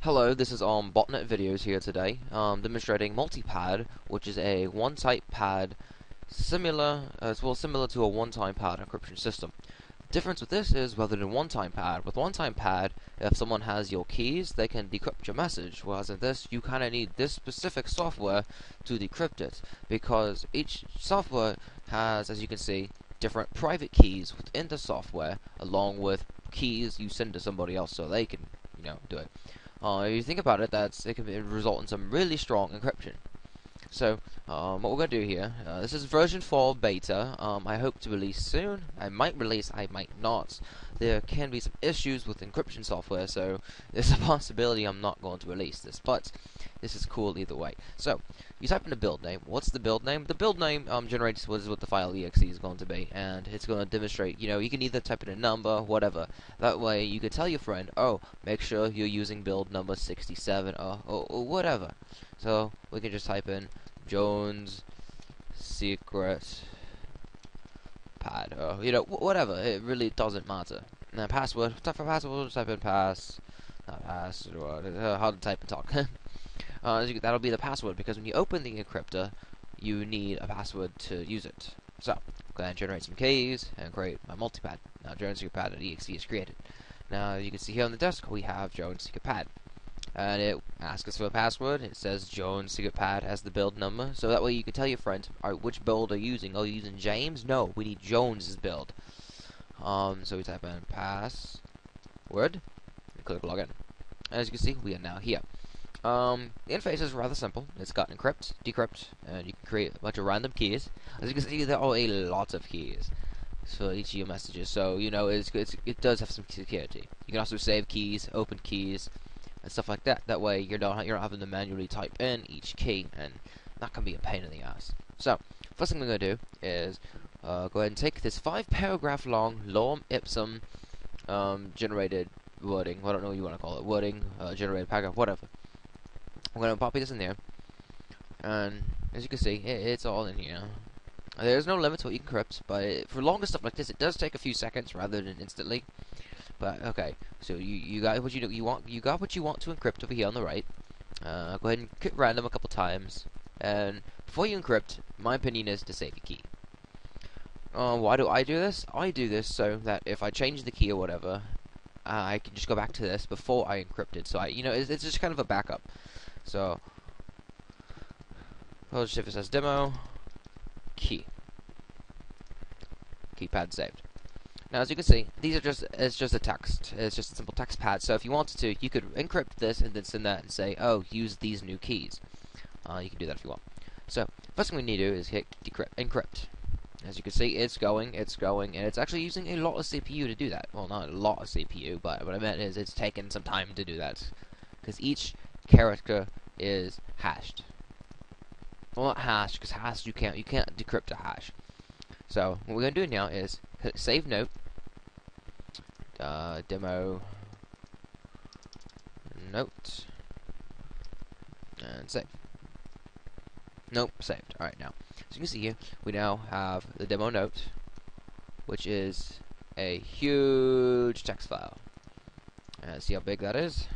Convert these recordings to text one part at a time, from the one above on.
Hello, this is Botnet Videos here today, demonstrating MultiPad, which is a one-type pad similar to a one-time pad encryption system. The difference with this is rather than one-time pad, with one-time pad, if someone has your keys, they can decrypt your message, whereas in this, you kind of need this specific software to decrypt it, because each software has, as you can see, different private keys within the software, along with keys you send to somebody else so they can, do it. If you think about it, it can result in some really strong encryption. So, what we're going to do here, this is version 4 beta. I hope to release soon. I might release, I might not. There can be some issues with encryption software, so there's a possibility I'm not going to release this. But this is cool either way. So, you type in the build name. What's the build name? The build name generates what the file exe is going to be, and it's going to demonstrate. You can either type in a number, whatever. That way, you could tell your friend, oh, make sure you're using build number 67 or whatever. So we can just type in Jones secret pad, or whatever. It really doesn't matter. Now password. Type for password. Type in pass. Not pass. Hard to type and talk. That'll be the password, because when you open the encryptor, you need a password to use it. So go ahead and generate some keys and create my multipad. Now Jones secret pad.exe is created. Now you can see here on the desk we have Jones secret pad. And it asks us for a password. It says Jones secret pad as the build number, so that way you can tell your friend, alright, which build are you using? Are you using James? No, we need Jones's build. So we type in password and click login. As you can see, we are now here. The interface is rather simple. It's got encrypt, decrypt, and you can create a bunch of random keys. As you can see, there are a lot of keys for each of your messages. So it does have some security. You can also save keys, open keys, and stuff like that. That way you're not having to manually type in each key, and that can be a pain in the ass. So first thing we're going to do is go ahead and take this 5-paragraph long lorem ipsum generated wording. I don't know what you want to call it. Wording, generated paragraph, whatever. I'm going to copy this in there, and as you can see, it's all in here. There's no limit to what you can encrypt, but for longer stuff like this, it does take a few seconds rather than instantly. But okay, so you got what you got what you want to encrypt over here on the right. Go ahead and click random a couple times, and before you encrypt, my opinion is to save your key. Why do I do this? I do this so that if I change the key or whatever, I can just go back to this before I encrypt it. So it's just kind of a backup. So I'll just if it says demo key, keypad saved. Now, as you can see, it's just a text. It's just a simple text pad. So if you wanted to, you could encrypt this and then send that and say, oh, use these new keys. You can do that if you want. So first thing we need to do is hit encrypt. As you can see, it's going, and it's actually using a lot of CPU to do that. Well, not a lot of CPU, but what I meant is it's taken some time to do that, because each character is hashed. Well, not hashed, because hashed you can't decrypt a hash. So what we're gonna do now is hit save note, demo note, and save. Nope, saved. Alright, now, as you can see here, we now have the demo note, which is a huge text file. And see how big that is?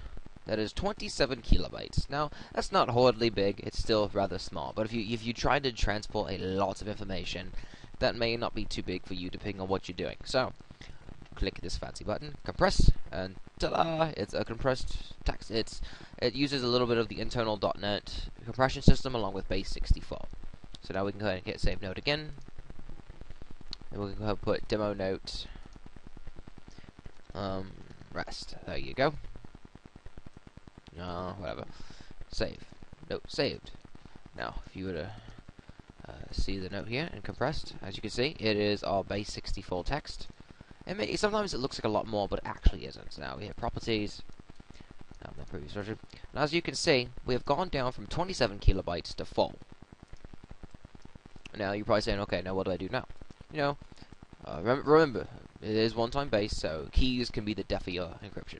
That is 27 kilobytes. Now, that's not horribly big, it's still rather small, but if you try to transport a lot of information, that may not be too big for you depending on what you're doing. So, click this fancy button, compress, and ta-da! It's a compressed text. It uses a little bit of the internal .NET compression system along with base 64. So now we can go ahead and hit save note again, and we can go ahead and put demo note rest. There you go. Whatever. Save. Note saved. Now, if you were to see the note here and compressed, as you can see, it is our base 64 text. Sometimes it looks like a lot more, but it actually isn't. Now we have properties. The previous version. And as you can see, we have gone down from 27 kilobytes to 4. Now you're probably saying, okay, now what do I do now? Remember, it is one-time base, so keys can be the death of your encryption.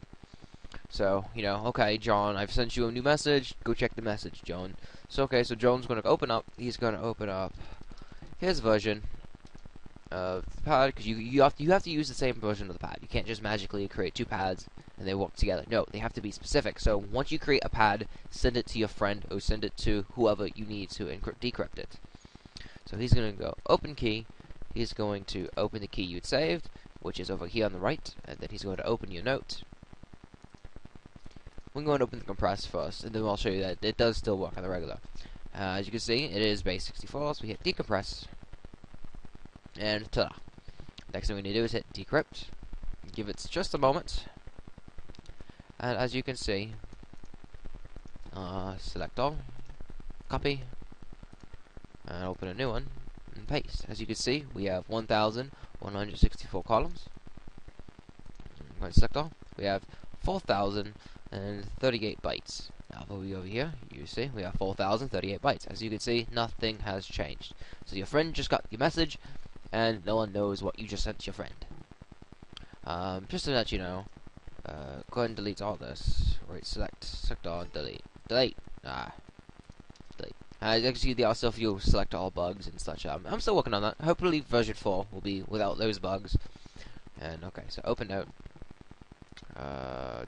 So, okay, John, I've sent you a new message. Go check the message, John. So, okay, so John's going to open up. He's going to open up his version of the pad, because you have to use the same version of the pad. You can't just magically create 2 pads and they work together. No, they have to be specific. So once you create a pad, send it to your friend or send it to whoever you need to decrypt it. So he's going to go open key. He's going to open the key you'd saved, which is over here on the right, and then he's going to open your note. We're going to open the compress first, and then I'll show you that it does still work on the regular. As you can see, it is base 64, so we hit decompress, and ta-da! Next thing we need to do is hit decrypt. Give it just a moment, and as you can see, select all, copy, and open a new one, and paste. As you can see, we have 1,164 columns. I'm going to select all. We have 4,038 bytes. Now, if we over here, you see, we have 4,038 bytes. As you can see, nothing has changed. So your friend just got your message, and no one knows what you just sent to your friend. Just to let you know, go ahead and delete all this. Right, select all, delete. Delete. Delete. As you can see, there are still a few select all bugs and such. I'm still working on that. Hopefully version 4 will be without those bugs. And okay, so open note.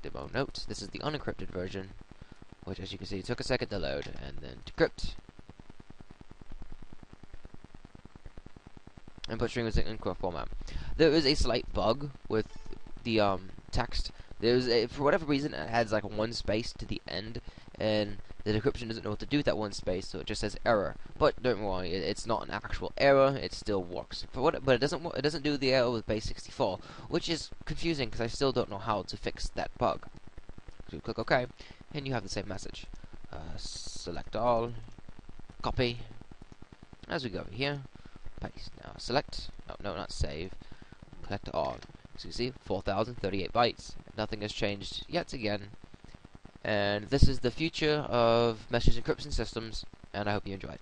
Demo note. This is the unencrypted version, which, as you can see, took a second to load, and then decrypt. And put strings in encrypt format. There is a slight bug with the text. There's for whatever reason, it adds like one space to the end, and the decryption doesn't know what to do with that one space, so it just says error. But don't worry, it's not an actual error. It still works. But it doesn't do the error with base 64, which is confusing because I still don't know how to fix that bug. So you click OK, and you have the same message. Select all, copy. As we go over here, paste. Now select. Oh no, not save. Select all. So you see, 4,038 bytes. Nothing has changed yet again. And this is the future of message encryption systems, and I hope you enjoyed.